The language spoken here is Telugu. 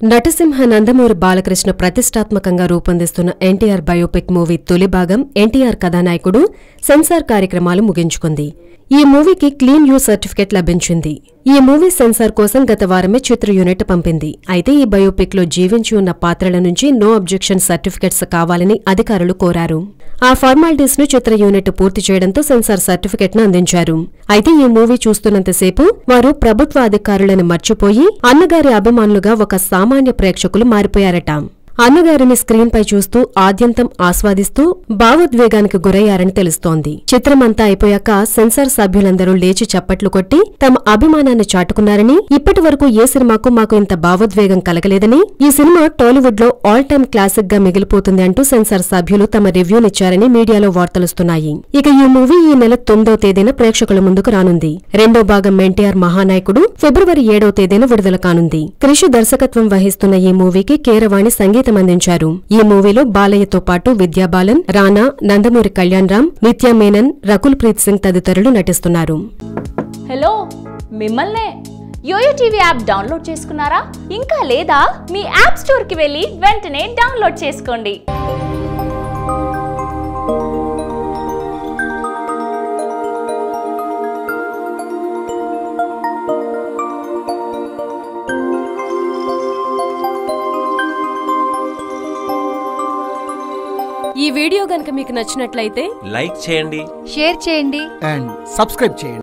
నటసింహ నందమూరి బాలకృష్ణ ప్రతిష్టాత్మకంగా రూపొందిస్తున్న ఎన్టీఆర్ బయోపిక్ మూవీ తొలి భాగం ఎన్టీఆర్ కథానాయకుడు సెన్సార్ కార్యక్రమాలు ముగించుకుంది. ఈ మూవీకి క్లీన్ యూ సర్టిఫికెట్ లభించింది. ఈ మూవీ సెన్సార్ కోసం గత వారమే చిత్ర యూనిట్ పంపింది. అయితే ఈ బయోపిక్ లో జీవించి ఉన్న పాత్రల నుంచి నో అబ్జెక్షన్ సర్టిఫికెట్స్ కావాలని అధికారులు కోరారు. ఆ ఫార్మాలిటీస్ ను చిత్ర యూనిట్ పూర్తి చేయడంతో సెన్సార్ సర్టిఫికెట్ ను అందించారు. అయితే ఈ మూవీ చూస్తున్నంతసేపు వారు ప్రభుత్వ అధికారులను మర్చిపోయి అన్నగారి అభిమానులుగా ఒక సామాన్య ప్రేక్షకులు మారిపోయారట. అన్నగారిని స్క్రీన్ పై చూస్తూ ఆద్యంతం ఆస్వాదిస్తూ భావోద్వేగానికి గురయ్యారని తెలుస్తోంది. చిత్రమంతా అయిపోయాక సెన్సార్ సభ్యులందరూ లేచి చప్పట్లు కొట్టి తమ అభిమానాన్ని చాటుకున్నారని, ఇప్పటి వరకు ఏ సినిమాకు మాకు ఇంత భావోద్వేగం కలగలేదని, ఈ సినిమా టాలీవుడ్ లో ఆల్ టైమ్ క్లాసిక్ గా మిగిలిపోతుంది అంటూ సెన్సార్ సభ్యులు తమ రివ్యూనిచ్చారని మీడియాలో వార్తలుస్తున్నాయి. ఇక ఈ మూవీ ఈ నెల 9వ తేదీన ప్రేక్షకుల ముందుకు రానుంది. రెండో భాగం ఎన్టీఆర్ మహానాయకుడు ఫిబ్రవరి 7వ తేదీన విడుదల కానుంది. క్రిష్ దర్శకత్వం వహిస్తున్న ఈ మూవీకి కీరవాణి సంగీతం అందించారు. ఈ మూవీలో బాలయ్యతో పాటు విద్యాబాలన్, రానా, నందమూరి కళ్యాణరామ్, నిత్యా మేనన్, రకుల్ ప్రీత్ సింగ్ తదితరులు నటిస్తున్నారు. హలో, మిమ్మల్నే యోయో టీవీ యాప్ డౌన్లోడ్ చేసుకున్నారా? ఇంకా లేదా? మీ యాప్ స్టోర్ కి వెళ్ళి వెంటనే డౌన్లోడ్ చేసుకోండి. ఈ వీడియో గనుక మీకు నచ్చినట్లయితే లైక్ చేయండి, షేర్ చేయండి అండ్ సబ్స్క్రైబ్ చేయండి.